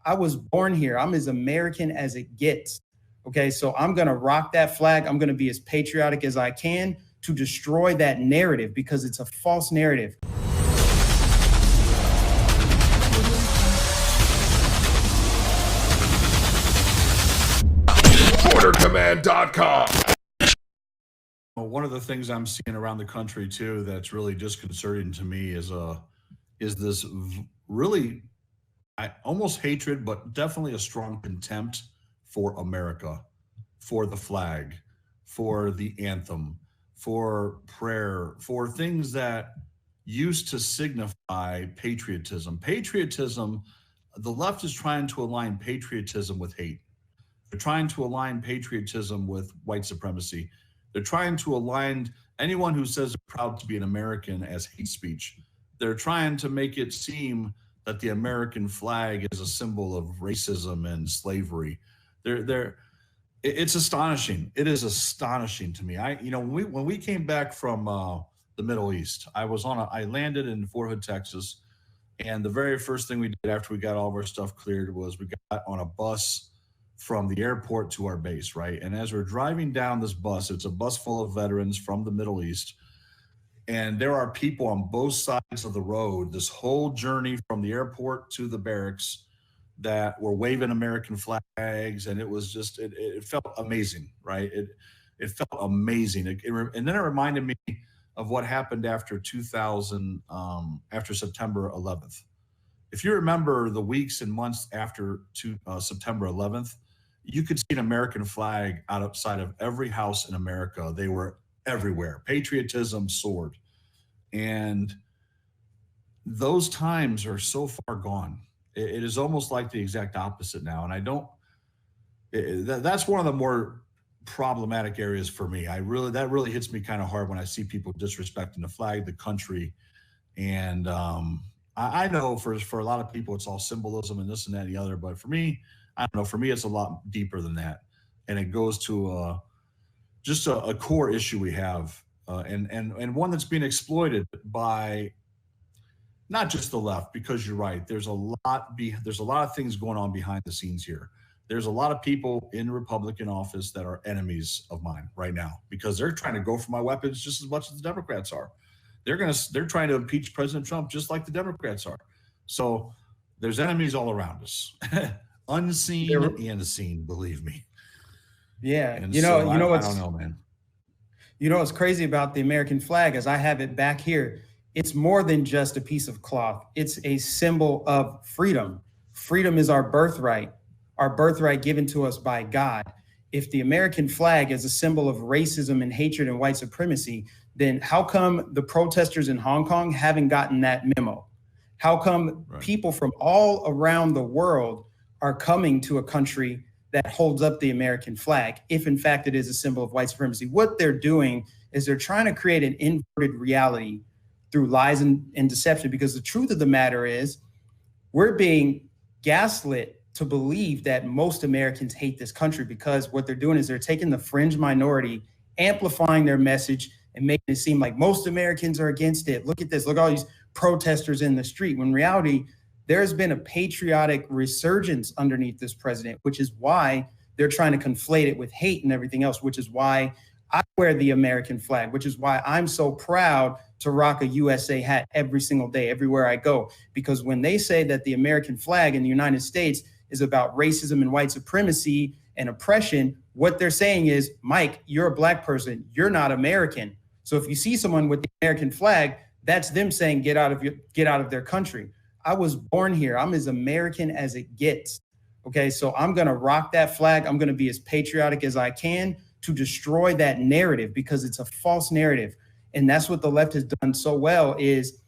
I was born here. I'm as American as it gets. Okay, so I'm going to rock that flag. I'm going to be as patriotic as I can to destroy that narrative because it's a false narrative. BorderCommand.com. One of the things I'm seeing around the country too that's really disconcerting to me is this really almost hatred, but definitely a strong contempt for America, for the flag, for the anthem, for prayer, for things that used to signify patriotism. Patriotism, the left is trying to align patriotism with hate. They're trying to align patriotism with white supremacy. They're trying to align anyone who says they're proud to be an American as hate speech. They're trying to make it seem that the American flag is a symbol of racism and slavery. It's astonishing. It is astonishing to me. When we came back from the Middle East, I landed in Fort Hood, Texas, and the very first thing we did after we got all of our stuff cleared was we got on a bus from the airport to our base, right? And as we're driving down this bus, it's a bus full of veterans from the Middle East. And there are people on both sides of the road, this whole journey from the airport to the barracks that were waving American flags. And it was just, it felt amazing, right? It felt amazing. And then it reminded me of what happened after 2000, after September 11th. If you remember the weeks and months after September 11th, you could see an American flag outside of every house in America. They were everywhere. Patriotism soared. And those times are so far gone. It is almost like the exact opposite now. And that's one of the more problematic areas for me. That really hits me kind of hard when I see people disrespecting the flag, the country. And I know for a lot of people, it's all symbolism and this and that and the other. But for me, I don't know. For me, it's a lot deeper than that. And it goes to just a core issue we have, and one that's being exploited by not just the left, because you're right. There's a lot of things going on behind the scenes here. There's a lot of people in Republican office that are enemies of mine right now because they're trying to go for my weapons just as much as the Democrats are. They're trying to impeach President Trump just like the Democrats are. So there's enemies all around us, unseen and seen, believe me. Yeah. And I don't know, man. You know what's crazy about the American flag is I have it back here. It's more than just a piece of cloth. It's a symbol of freedom. Freedom is our birthright given to us by God. If the American flag is a symbol of racism and hatred and white supremacy, then how come the protesters in Hong Kong haven't gotten that memo? How come people from all around the world are coming to a country that holds up the American flag, if in fact it is a symbol of white supremacy? What they're doing is they're trying to create an inverted reality through lies and deception, because the truth of the matter is we're being gaslit to believe that most Americans hate this country, because what they're doing is they're taking the fringe minority, amplifying their message and making it seem like most Americans are against it. Look at this. Look at all these protesters in the street. When in reality, there's been a patriotic resurgence underneath this president, which is why they're trying to conflate it with hate and everything else, which is why I wear the American flag, which is why I'm so proud to rock a USA hat every single day, everywhere I go. Because when they say that the American flag in the United States is about racism and white supremacy and oppression, what they're saying is, Mike, you're a black person, you're not American. So if you see someone with the American flag, that's them saying, get out of their country. I was born here. I'm as American as it gets. Okay, so I'm going to rock that flag. I'm going to be as patriotic as I can to destroy that narrative, because it's a false narrative. And that's what the left has done so well, is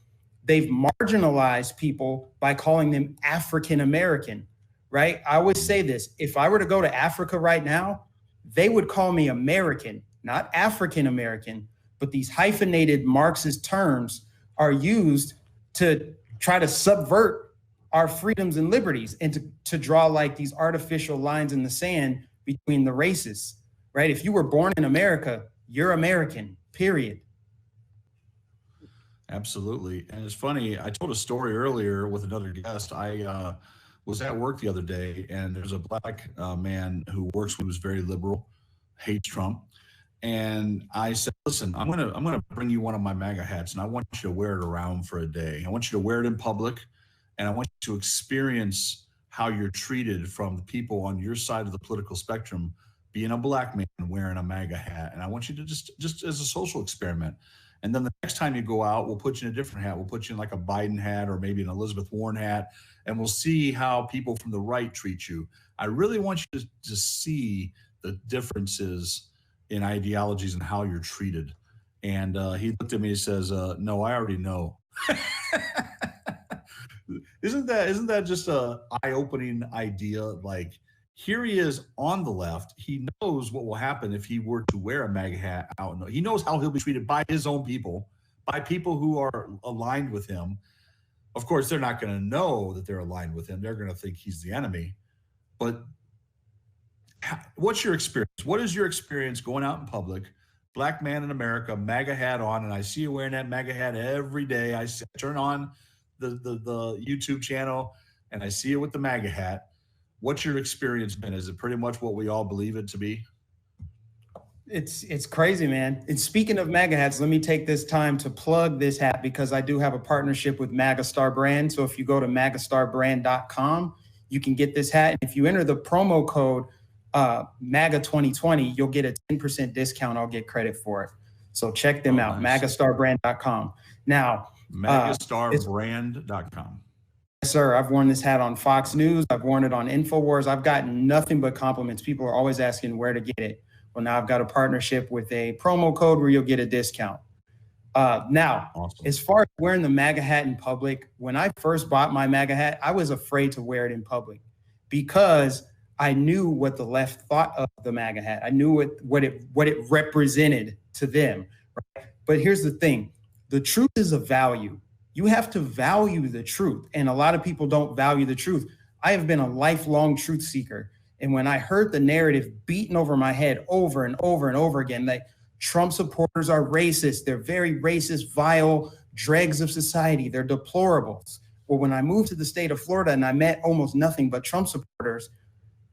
they've marginalized people by calling them African American, right? I always say this: if I were to go to Africa right now, they would call me American, not African American. But these hyphenated Marxist terms are used to try to subvert our freedoms and liberties, and to draw like these artificial lines in the sand between the races, right? If you were born in America, you're American, period. Absolutely. And it's funny, I told a story earlier with another guest. was at work the other day, and there's a black man who works, who's very liberal, hates Trump. And I said, listen, I'm gonna bring you one of my MAGA hats, and I want you to wear it around for a day. I want you to wear it in public, and I want you to experience how you're treated from the people on your side of the political spectrum, being a black man wearing a MAGA hat. And I want you to just as a social experiment. And then the next time you go out, we'll put you in a different hat. We'll put you in like a Biden hat or maybe an Elizabeth Warren hat, and we'll see how people from the right treat you. I really want you to see the differences in ideologies and how you're treated. And he looked at me and says, no, I already know. Isn't that just a eye-opening idea? Like, here he is on the left. He knows what will happen if he were to wear a MAGA hat out. He knows how he'll be treated by his own people, by people who are aligned with him. Of course, they're not going to know that they're aligned with him. They're going to think he's the enemy. But what's your experience? What is your experience going out in public, black man in America, MAGA hat on, and I see you wearing that MAGA hat every day. I turn on the YouTube channel, and I see you with the MAGA hat. What's your experience been? Is it pretty much what we all believe it to be? It's crazy, man. And speaking of MAGA hats, let me take this time to plug this hat because I do have a partnership with MAGA Star Brand. So if you go to magastarbrand.com, you can get this hat. And if you enter the promo code MAGA 2020, you'll get a 10% discount. I'll get credit for it. So check them out, nice. magastarbrand.com. Now, magastarbrand.com. Yes, sir. I've worn this hat on Fox News. I've worn it on InfoWars. I've gotten nothing but compliments. People are always asking where to get it. Well, now I've got a partnership with a promo code where you'll get a discount. Now, awesome. As far as wearing the MAGA hat in public, when I first bought my MAGA hat, I was afraid to wear it in public because I knew what the left thought of the MAGA hat. I knew what it represented to them. Right? But here's the thing. The truth is a value. You have to value the truth. And a lot of people don't value the truth. I have been a lifelong truth seeker. And when I heard the narrative beaten over my head over and over and over again, that Trump supporters are racist, they're very racist, vile dregs of society, they're deplorables. Well, when I moved to the state of Florida and I met almost nothing but Trump supporters,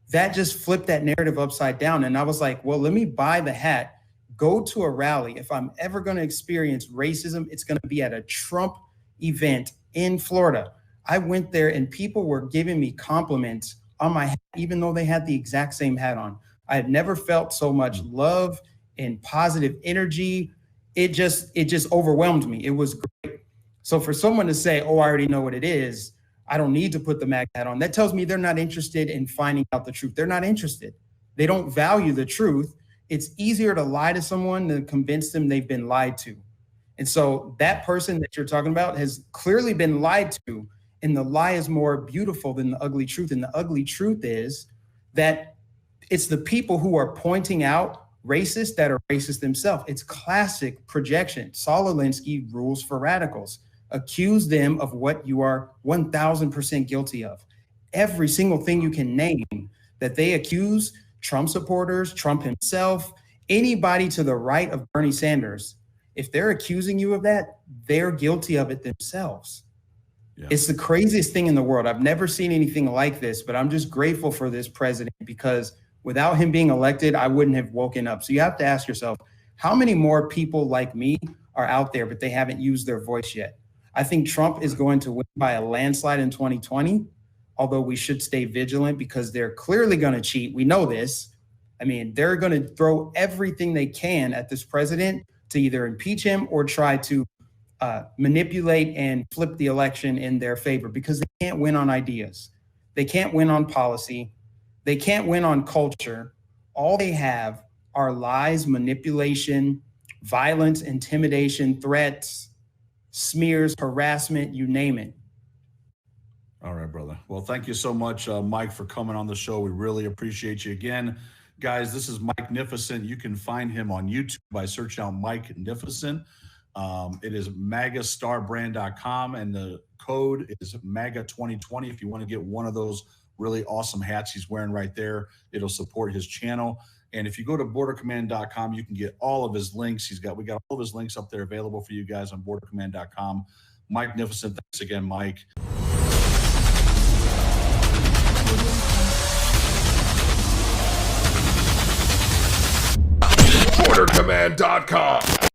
that just flipped that narrative upside down. And I was like, well, let me buy the hat, go to a rally. If I'm ever going to experience racism, it's going to be at a Trump event in Florida. I went there and people were giving me compliments on my hat, even though they had the exact same hat on. I had never felt so much love and positive energy. It just overwhelmed me. It was great. So for someone to say, oh, I already know what it is, I don't need to put the MAGA hat on, that tells me they're not interested in finding out the truth. They're not interested. They don't value the truth. It's easier to lie to someone than convince them they've been lied to. And so that person that you're talking about has clearly been lied to, and the lie is more beautiful than the ugly truth. And the ugly truth is that it's the people who are pointing out racists that are racist themselves. It's classic projection. Saul Alinsky rules for radicals. Accuse them of what you are 1000% guilty of. Every single thing you can name that they accuse Trump supporters, Trump himself, anybody to the right of Bernie Sanders, if they're accusing you of that, they're guilty of it themselves. Yeah. It's the craziest thing in the world. I've never seen anything like this, but I'm just grateful for this president because without him being elected, I wouldn't have woken up. So you have to ask yourself, how many more people like me are out there, but they haven't used their voice yet? I think Trump is going to win by a landslide in 2020, although we should stay vigilant because they're clearly going to cheat. We know this. I mean, they're going to throw everything they can at this president to either impeach him or try to manipulate and flip the election in their favor because they can't win on ideas. They can't win on policy. They can't win on culture. All they have are lies, manipulation, violence, intimidation, threats, smears, harassment, you name it. All right, brother. Well, thank you so much, Mike, for coming on the show. We really appreciate you again. Guys, this is Mike Nificent. You can find him on YouTube by searching out Mike Nificent. It is magastarbrand.com, and the code is MAGA 2020. If you want to get one of those really awesome hats he's wearing right there, it'll support his channel. And if you go to bordercommand.com, you can get all of his links. We got all of his links up there available for you guys on bordercommand.com. Mike Nificent, thanks again, Mike. AmericaMan.com.